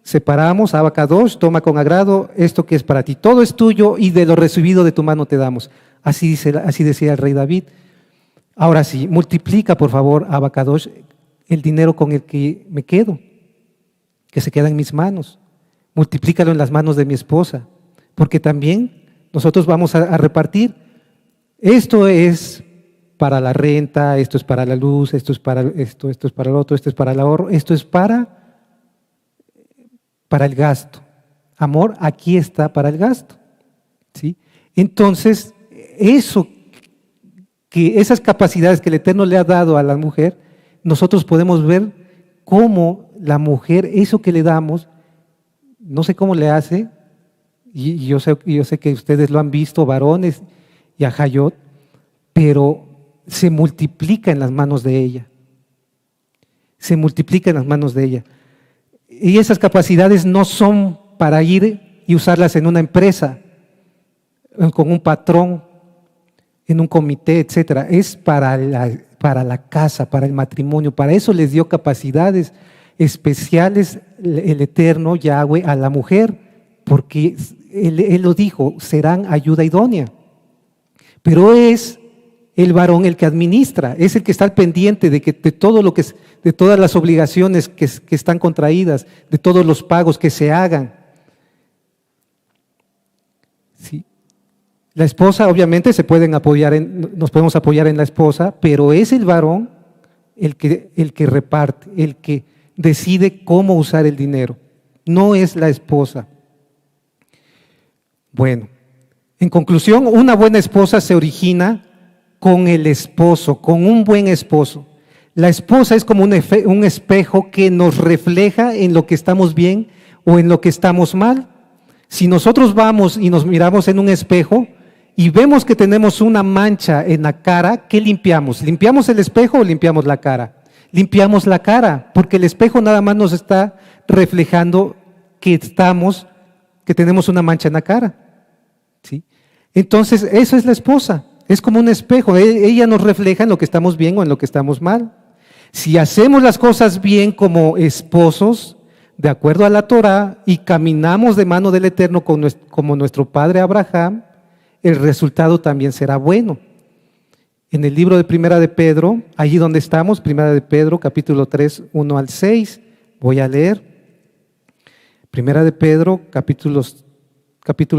Speaker 1: Separamos, Abacadosh, toma con agrado esto que es para ti. Todo es tuyo y de lo recibido de tu mano te damos. Así decía el rey David. Ahora sí, multiplica por favor, Abacadosh, el dinero con el que me quedo, que se queda en mis manos. Multiplícalo en las manos de mi esposa, porque también nosotros vamos a repartir. Esto es para la renta, esto es para la luz, esto es para esto es para el otro, esto es para el ahorro, esto es para el gasto. Amor, aquí está para el gasto. ¿Sí? Entonces, esas capacidades que el Eterno le ha dado a la mujer, nosotros podemos ver cómo la mujer, eso que le damos, no sé cómo le hace, y yo sé que ustedes lo han visto, varones y a Hayot, pero se multiplica en las manos de ella. Se multiplica en las manos de ella. Y esas capacidades no son para ir y usarlas en una empresa, con un patrón, en un comité, etcétera. Es para la casa, para el matrimonio. Para eso les dio capacidades especiales el Eterno Yahweh a la mujer, porque él lo dijo, serán ayuda idónea. Pero es el varón el que administra, es el que está al pendiente de todas las obligaciones que están contraídas, de todos los pagos que se hagan. ¿Sí? La esposa, obviamente, nos podemos apoyar en la esposa, pero es el varón el que reparte, el que decide cómo usar el dinero. No es la esposa. Bueno, en conclusión, una buena esposa se origina con el esposo, con un buen esposo. La esposa es como un espejo que nos refleja en lo que estamos bien o en lo que estamos mal. Si nosotros vamos y nos miramos en un espejo y vemos que tenemos una mancha en la cara, ¿qué limpiamos? ¿Limpiamos el espejo o limpiamos la cara? Limpiamos la cara, porque el espejo nada más nos está reflejando que tenemos una mancha en la cara. ¿Sí? Entonces, eso es la esposa. Es como un espejo, ella nos refleja en lo que estamos bien o en lo que estamos mal. Si hacemos las cosas bien como esposos, de acuerdo a la Torah, y caminamos de mano del Eterno como nuestro padre Abraham, el resultado también será bueno. En el libro de Primera de Pedro, allí donde estamos, Primera de Pedro, capítulo 3, 1 al 6, voy a leer. Primera de Pedro, capítulo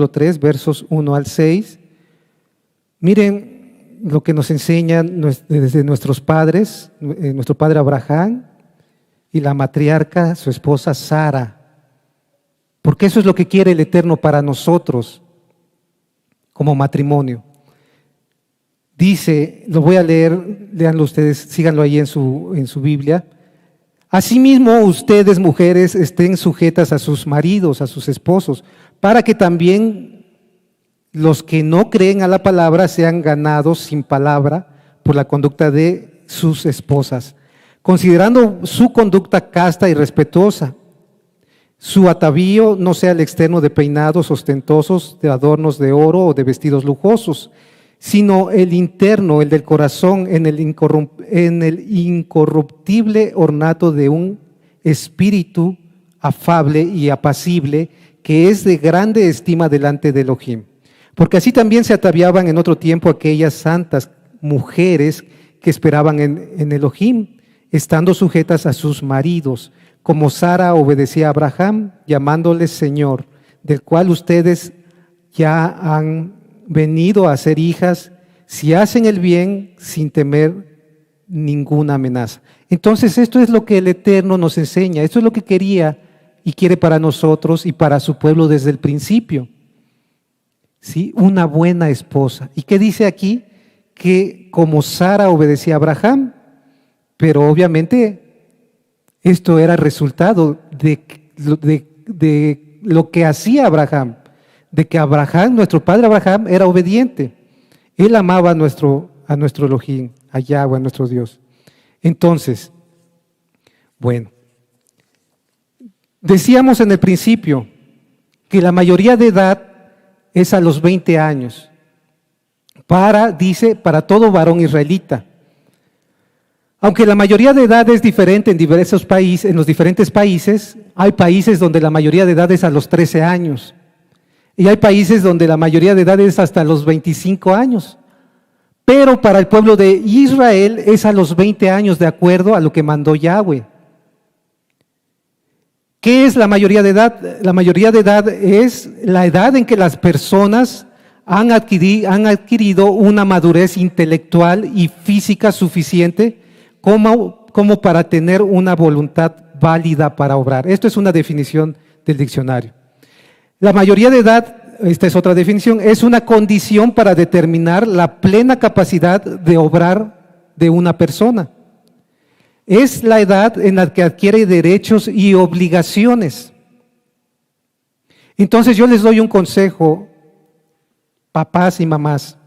Speaker 1: 3, versos 1 al 6. Miren lo que nos enseñan desde nuestros padres, nuestro padre Abraham y la matriarca, su esposa Sara. Porque eso es lo que quiere el Eterno para nosotros como matrimonio. Dice, lo voy a leer, léanlo ustedes, síganlo ahí en su Biblia. Asimismo, ustedes, mujeres, estén sujetas a sus maridos, a sus esposos, para que también los que no creen a la palabra sean ganados sin palabra por la conducta de sus esposas, considerando su conducta casta y respetuosa. Su atavío no sea el externo de peinados ostentosos, de adornos de oro o de vestidos lujosos, sino el interno, el del corazón, en el incorruptible ornato de un espíritu afable y apacible, que es de grande estima delante de Elohim. Porque así también se ataviaban en otro tiempo aquellas santas mujeres que esperaban en Elohim, estando sujetas a sus maridos, como Sara obedecía a Abraham, llamándole Señor, del cual ustedes ya han venido a ser hijas, si hacen el bien sin temer ninguna amenaza. Entonces esto es lo que el Eterno nos enseña, esto es lo que quería y quiere para nosotros y para su pueblo desde el principio. ¿Sí? Una buena esposa. ¿Y qué dice aquí? Que como Sara obedecía a Abraham, pero obviamente esto era resultado de lo que hacía Abraham, de que Abraham, nuestro padre Abraham, era obediente. Él amaba a nuestro Elohim, a Yahweh, a nuestro Dios. Entonces, bueno, decíamos en el principio que la mayoría de edad es a los 20 años. Dice, para todo varón israelita. Aunque la mayoría de edad es diferente en diversos países, en los diferentes países, hay países donde la mayoría de edad es a los 13 años. Y hay países donde la mayoría de edad es hasta los 25 años. Pero para el pueblo de Israel es a los 20 años, de acuerdo a lo que mandó Yahweh. ¿Qué es la mayoría de edad? La mayoría de edad es la edad en que las personas han adquirido una madurez intelectual y física suficiente como para tener una voluntad válida para obrar. Esto es una definición del diccionario. La mayoría de edad, esta es otra definición, es una condición para determinar la plena capacidad de obrar de una persona. Es la edad en la que adquiere derechos y obligaciones. Entonces yo les doy un consejo, papás y mamás.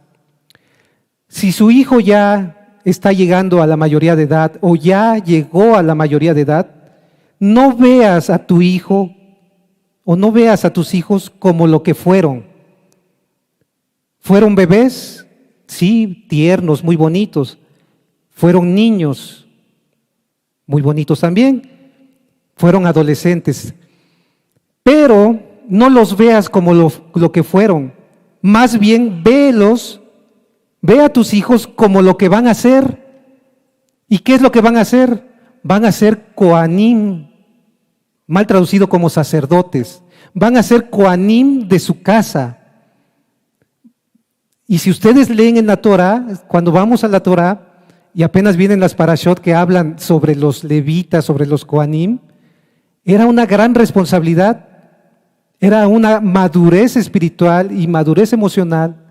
Speaker 1: Si su hijo ya está llegando a la mayoría de edad o ya llegó a la mayoría de edad, no veas a tu hijo o no veas a tus hijos como lo que fueron. Fueron bebés, sí, tiernos, muy bonitos. Fueron niños, muy bonitos también. Fueron adolescentes. Pero no los veas como lo que fueron. Más bien, ve a tus hijos como lo que van a ser. ¿Y qué es lo que van a hacer? Van a ser Kohanim, mal traducido como sacerdotes. Van a ser Kohanim de su casa. Y si ustedes leen en la Torah, cuando vamos a la Torah, y apenas vienen las parashot que hablan sobre los levitas, sobre los Kohanim, era una gran responsabilidad, era una madurez espiritual y madurez emocional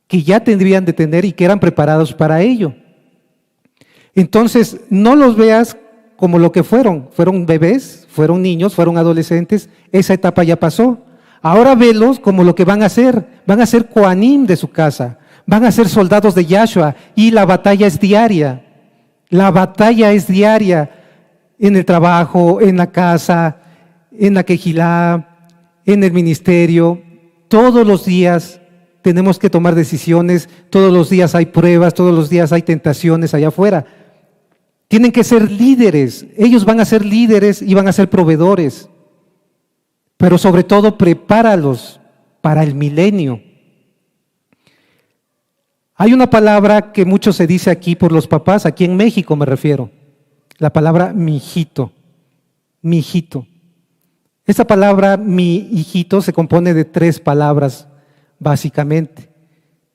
Speaker 1: que ya tendrían de tener y que eran preparados para ello. Entonces, no los veas como lo que fueron bebés, fueron niños, fueron adolescentes, esa etapa ya pasó. Ahora velos como lo que van a ser Kohanim de su casa, van a ser soldados de Yahshua y la batalla es diaria. La batalla es diaria en el trabajo, en la casa, en la quejilá, en el ministerio. Todos los días tenemos que tomar decisiones, todos los días hay pruebas, todos los días hay tentaciones allá afuera. Tienen que ser líderes, ellos van a ser líderes y van a ser proveedores. Pero sobre todo prepáralos para el milenio. Hay una palabra que mucho se dice aquí por los papás, aquí en México me refiero, la palabra mi hijito, mi hijito. Esa palabra mi hijito se compone de 3 palabras básicamente.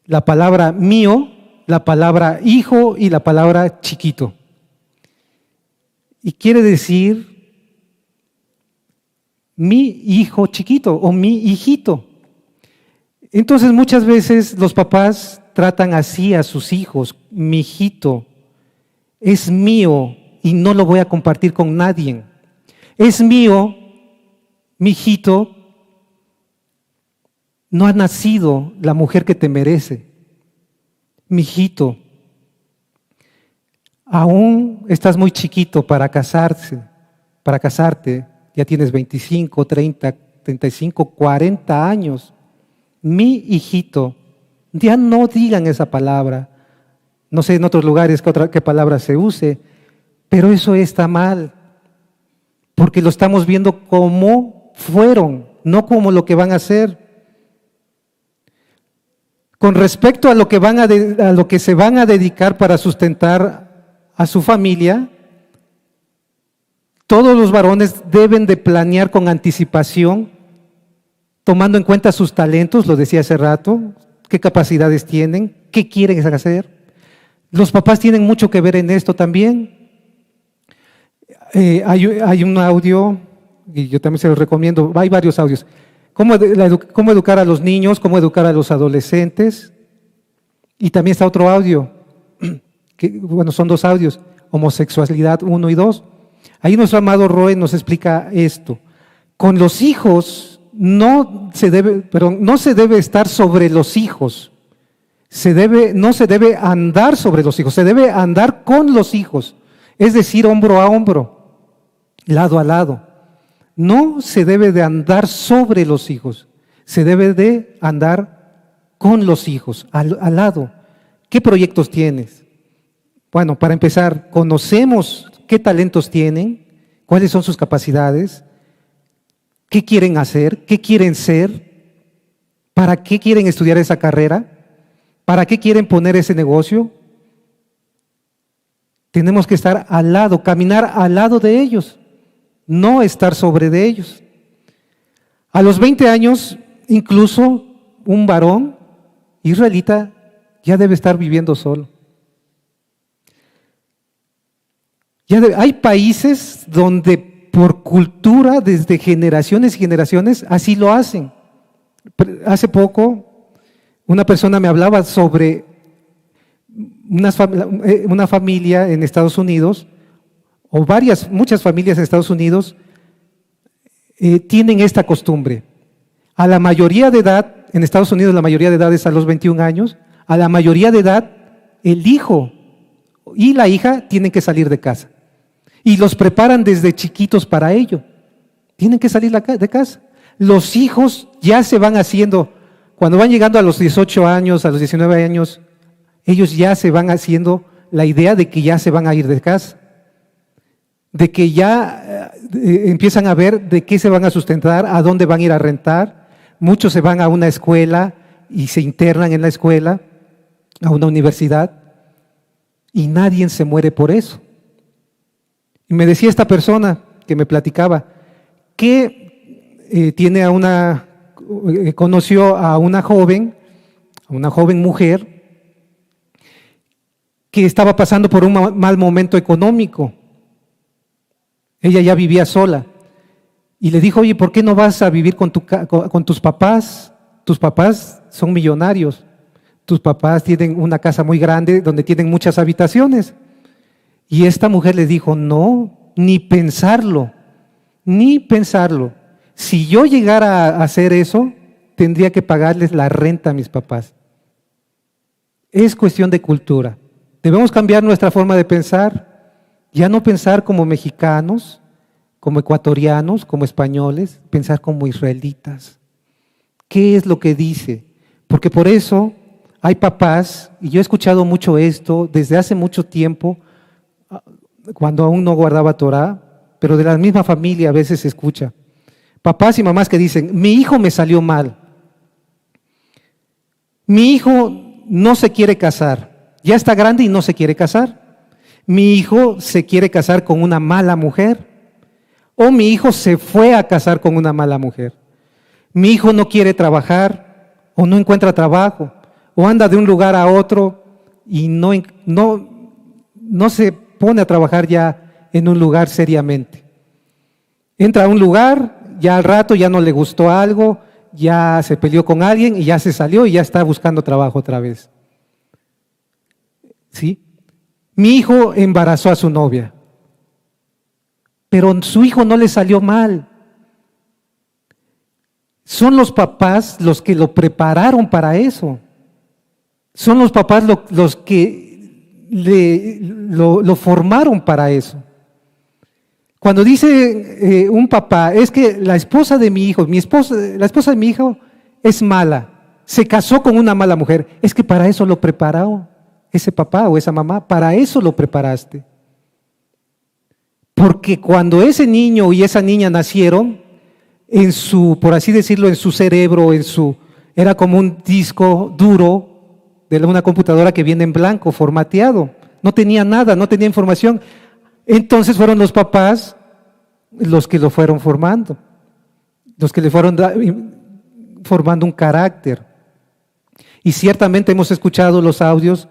Speaker 1: La palabra mío, la palabra hijo y la palabra chiquito. Y quiere decir mi hijo chiquito o mi hijito. Entonces muchas veces los papás tratan así a sus hijos. Mi hijito es mío y no lo voy a compartir con nadie. Es mío, mi hijito, no ha nacido la mujer que te merece. Mi hijito, aún estás muy chiquito para casarte, ya tienes 25, 30, 35, 40 años. Mi hijito, ya no digan esa palabra. No sé en otros lugares qué palabra se use, pero eso está mal, porque lo estamos viendo como fueron, no como lo que van a hacer. Con respecto a lo que se van a dedicar para sustentar a su familia, todos los varones deben de planear con anticipación, tomando en cuenta sus talentos, lo decía hace rato, qué capacidades tienen, qué quieren hacer. Los papás tienen mucho que ver en esto también. Hay un audio, y yo también se lo recomiendo, hay varios audios. Cómo educar a los niños, cómo educar a los adolescentes. Y también está otro audio, son 2 audios, homosexualidad 1 y 2. Ahí nuestro amado Roe nos explica esto. Con los hijos no se debe estar sobre los hijos. No se debe andar sobre los hijos, se debe andar con los hijos. Es decir, hombro a hombro, lado a lado. No se debe de andar sobre los hijos, se debe de andar con los hijos, al lado. ¿Qué proyectos tienes? Bueno, para empezar, conocemos qué talentos tienen, cuáles son sus capacidades, qué quieren hacer, qué quieren ser, para qué quieren estudiar esa carrera, para qué quieren poner ese negocio. Tenemos que estar al lado, caminar al lado de ellos, no estar sobre de ellos. A los 20 años, incluso un varón israelita ya debe estar viviendo solo. Hay países donde por cultura, desde generaciones y generaciones, así lo hacen. Hace poco, una persona me hablaba sobre una familia en Estados Unidos, o muchas familias en Estados Unidos tienen esta costumbre. A la mayoría de edad, en Estados Unidos la mayoría de edad es a los 21 años, a la mayoría de edad el hijo y la hija tienen que salir de casa. Y los preparan desde chiquitos para ello. Tienen que salir de casa. Los hijos ya se van haciendo, cuando van llegando a los 18 años, a los 19 años, ellos ya se van haciendo la idea de que ya se van a ir de casa. De que ya empiezan a ver de qué se van a sustentar, a dónde van a ir a rentar. Muchos se van a una escuela y se internan en la escuela, a una universidad, y nadie se muere por eso. Y me decía esta persona que me platicaba que conoció a una joven mujer que estaba pasando por un mal momento económico. Ella ya vivía sola y le dijo: oye, ¿por qué no vas a vivir con tus papás? Tus papás son millonarios, tus papás tienen una casa muy grande donde tienen muchas habitaciones. Y esta mujer le dijo: no, ni pensarlo, ni pensarlo. Si yo llegara a hacer eso, tendría que pagarles la renta a mis papás. Es cuestión de cultura. Debemos cambiar nuestra forma de pensar, ya no pensar como mexicanos, como ecuatorianos, como españoles, pensar como israelitas. ¿Qué es lo que dice? Porque por eso hay papás, y yo he escuchado mucho esto desde hace mucho tiempo, cuando aún no guardaba Torah, pero de la misma familia a veces se escucha. Papás y mamás que dicen: mi hijo me salió mal. Mi hijo no se quiere casar. Ya está grande y no se quiere casar. Mi hijo se quiere casar con una mala mujer. O mi hijo se fue a casar con una mala mujer. Mi hijo no quiere trabajar o no encuentra trabajo. O anda de un lugar a otro y no se pone a trabajar ya en un lugar seriamente. Entra a un lugar, ya al rato ya no le gustó algo, ya se peleó con alguien y ya se salió y ya está buscando trabajo otra vez. ¿sí? Mi hijo embarazó a su novia, pero su hijo no le salió mal. Son los papás los que lo prepararon para eso. Son los papás los que lo formaron para eso. Cuando dice un papá, es que la esposa de mi hijo, la esposa de mi hijo es mala, se casó con una mala mujer, es que para eso lo preparó ese papá o esa mamá, para eso lo preparaste. Porque cuando ese niño y esa niña nacieron, en su, por así decirlo, en su cerebro, era como un disco duro de una computadora que viene en blanco, formateado. No tenía nada, no tenía información. Entonces fueron los papás los que lo fueron formando, los que le fueron formando un carácter. Y ciertamente hemos escuchado los audios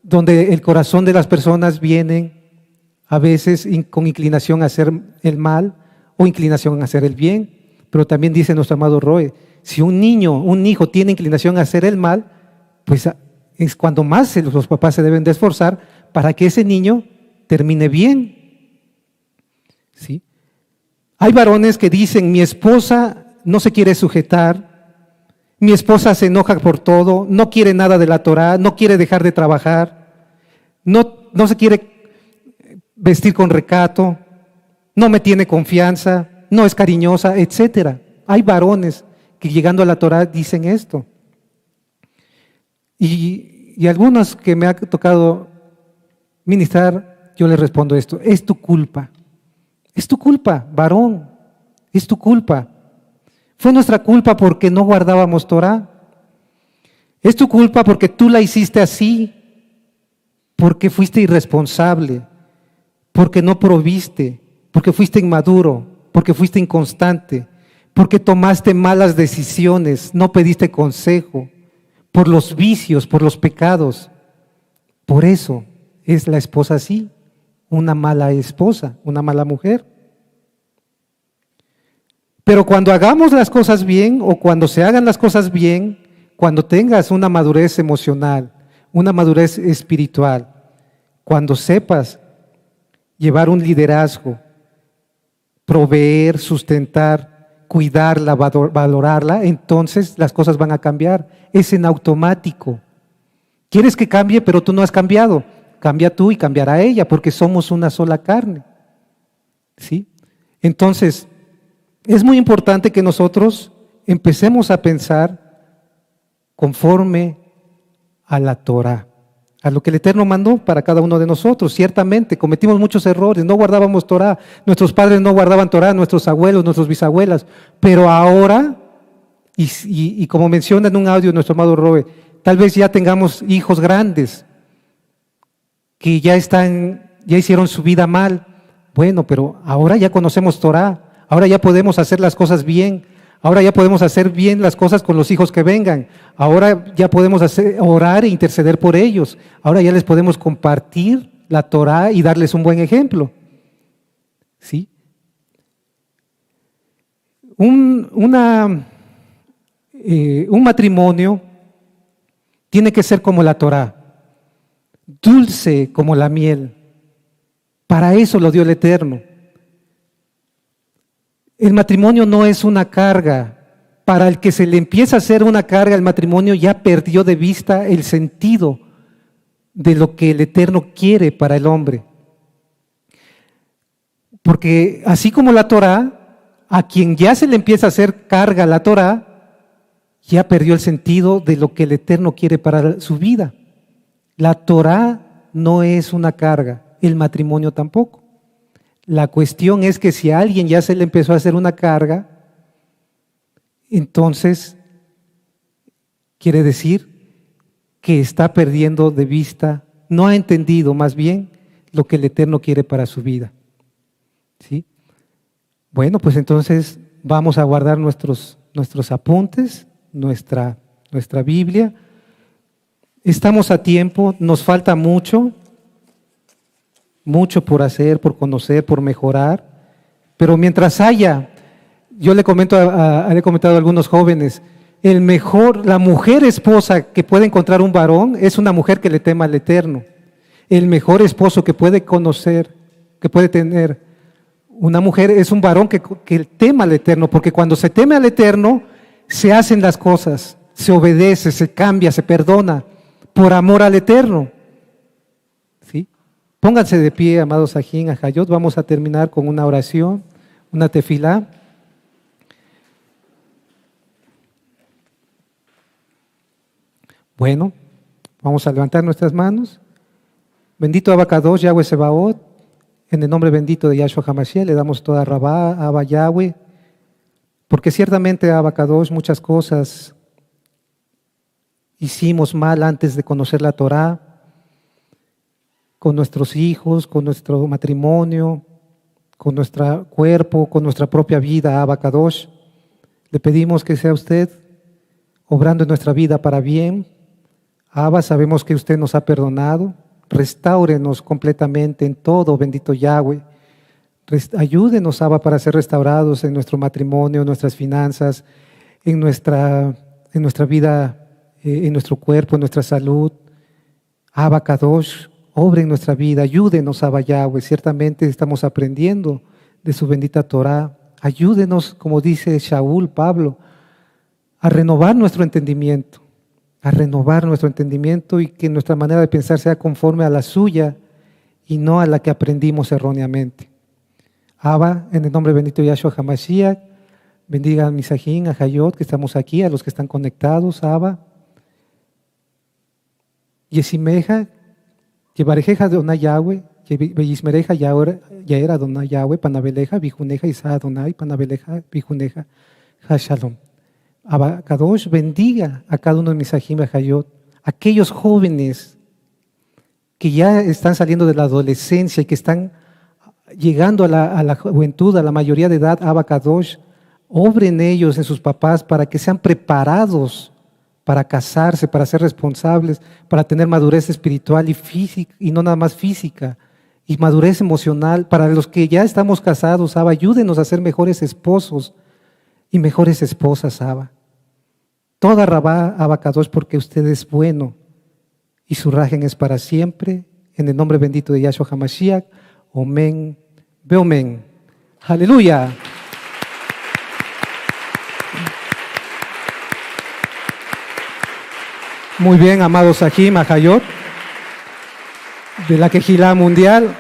Speaker 1: donde el corazón de las personas vienen a veces con inclinación a hacer el mal o inclinación a hacer el bien. Pero también dice nuestro amado Roe, si un hijo tiene inclinación a hacer el mal, pues es cuando más los papás se deben de esforzar para que ese niño termine bien. ¿Sí? Hay varones que dicen, mi esposa no se quiere sujetar, mi esposa se enoja por todo, no quiere nada de la Torá, no quiere dejar de trabajar, no se quiere vestir con recato, no me tiene confianza, no es cariñosa, etcétera. Hay varones que llegando a la Torá dicen esto. Y algunos que me ha tocado ministrar, yo les respondo esto: es tu culpa, varón, es tu culpa. Fue nuestra culpa porque no guardábamos Torá. Es tu culpa porque tú la hiciste así, porque fuiste irresponsable, porque no proviste, porque fuiste inmaduro, porque fuiste inconstante, porque tomaste malas decisiones, no pediste consejo, por los vicios, por los pecados. Por eso es la esposa así, una mala esposa, una mala mujer. Pero cuando hagamos las cosas bien, o cuando se hagan las cosas bien, cuando tengas una madurez emocional, una madurez espiritual, cuando sepas llevar un liderazgo, proveer, sustentar, cuidarla, valorarla, entonces las cosas van a cambiar. Es en automático. Quieres que cambie, pero tú no has cambiado. Cambia tú y cambiará ella, porque somos una sola carne. ¿Sí? Entonces, es muy importante que nosotros empecemos a pensar conforme a la Torá, a lo que el Eterno mandó para cada uno de nosotros. Ciertamente cometimos muchos errores, no guardábamos Torá, nuestros padres no guardaban Torá, nuestros abuelos, nuestras bisabuelas, pero ahora, y como menciona en un audio nuestro amado Roe, tal vez ya tengamos hijos grandes que ya hicieron su vida mal. Bueno, pero ahora ya conocemos Torá, ahora ya podemos hacer las cosas bien, ahora ya podemos hacer bien las cosas con los hijos que vengan, ahora ya podemos orar e interceder por ellos, ahora ya les podemos compartir la Torá y darles un buen ejemplo. ¿Sí? Un matrimonio tiene que ser como la Torá, dulce como la miel. Para eso lo dio el Eterno. El matrimonio no es una carga. Para el que se le empieza a hacer una carga, el matrimonio ya perdió de vista el sentido de lo que el Eterno quiere para el hombre. Porque así como la Torá, a quien ya se le empieza a hacer carga la Torá, ya perdió el sentido de lo que el Eterno quiere para su vida. La Torá no es una carga, el matrimonio tampoco. La cuestión es que si a alguien ya se le empezó a hacer una carga, entonces quiere decir que está perdiendo de vista, no ha entendido más bien lo que el Eterno quiere para su vida. ¿Sí? Bueno, pues entonces vamos a guardar nuestros apuntes, nuestra Biblia. Estamos a tiempo, nos falta mucho por hacer, por conocer, por mejorar, pero mientras haya, yo le he comentado a algunos jóvenes, la mujer esposa que puede encontrar un varón es una mujer que le tema al Eterno. El mejor esposo que puede conocer, que puede tener una mujer es un varón que tema al Eterno, porque cuando se teme al Eterno, se hacen las cosas, se obedece, se cambia, se perdona, por amor al Eterno. ¿Sí? Pónganse de pie, amados Ajín, Ajayot, vamos a terminar con una oración, una tefilá. Bueno, vamos a levantar nuestras manos. Bendito Abacadosh, Yahweh Sebaot, en el nombre bendito de Yahshua HaMashiach, le damos toda Rabá, Abba Yahweh, porque ciertamente Abacadosh muchas cosas hicimos mal antes de conocer la Torá, con nuestros hijos, con nuestro matrimonio, con nuestro cuerpo, con nuestra propia vida, Abacadosh. Le pedimos que sea usted obrando en nuestra vida para bien. Abba, sabemos que usted nos ha perdonado. Restáurenos completamente en todo, bendito Yahweh. Ayúdenos, Abba, para ser restaurados en nuestro matrimonio, en nuestras finanzas, en nuestra vida, en nuestro cuerpo, en nuestra salud. Abba Kadosh, obre en nuestra vida, ayúdenos, Abba Yahweh. Ciertamente estamos aprendiendo de su bendita Torah. Ayúdenos, como dice Shaul, Pablo, a renovar nuestro entendimiento. A renovar nuestro entendimiento y que nuestra manera de pensar sea conforme a la suya y no a la que aprendimos erróneamente. Abba, en el nombre bendito de Yahshua HaMashiach, bendiga a Misajín, a Hayot, que estamos aquí, a los que están conectados, Abba. Yesimeja, Yevarejeja Adonai Yahweh, Yismereja Yaera Adonai Yahweh, Panabeleja, Bijuneja, Isa Adonai, Panabeleja, Bijuneja, Hashalom. Abacadosh, bendiga a cada uno de mis Ajim Hayot, aquellos jóvenes que ya están saliendo de la adolescencia y que están llegando a la juventud, a la mayoría de edad. Abacadosh, obre en ellos, en sus papás, para que sean preparados para casarse, para ser responsables, para tener madurez espiritual y física, y no nada más física, y madurez emocional. Para los que ya estamos casados, Abba, ayúdenos a ser mejores esposos y mejores esposas, Abba. Toda Rabá, Abacadosh, porque usted es bueno y su rajen es para siempre. En el nombre bendito de Yahshua HaMashiach, Omen, Beomen. Aleluya. Muy bien, amados Ajim, Ajayot, de la Quejilá Mundial,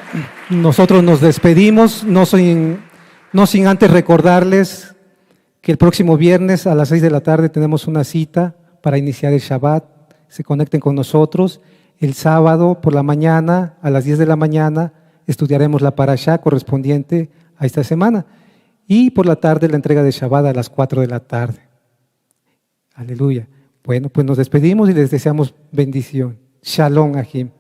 Speaker 1: nosotros nos despedimos, no sin antes recordarles que el próximo viernes a las 6 de la tarde tenemos una cita para iniciar el Shabbat. Se conecten con nosotros. El sábado por la mañana, a las 10 de la mañana, estudiaremos la parashá correspondiente a esta semana. Y por la tarde la entrega de Shabbat a las 4 de la tarde. Aleluya. Bueno, pues nos despedimos y les deseamos bendición. Shalom, Ajim.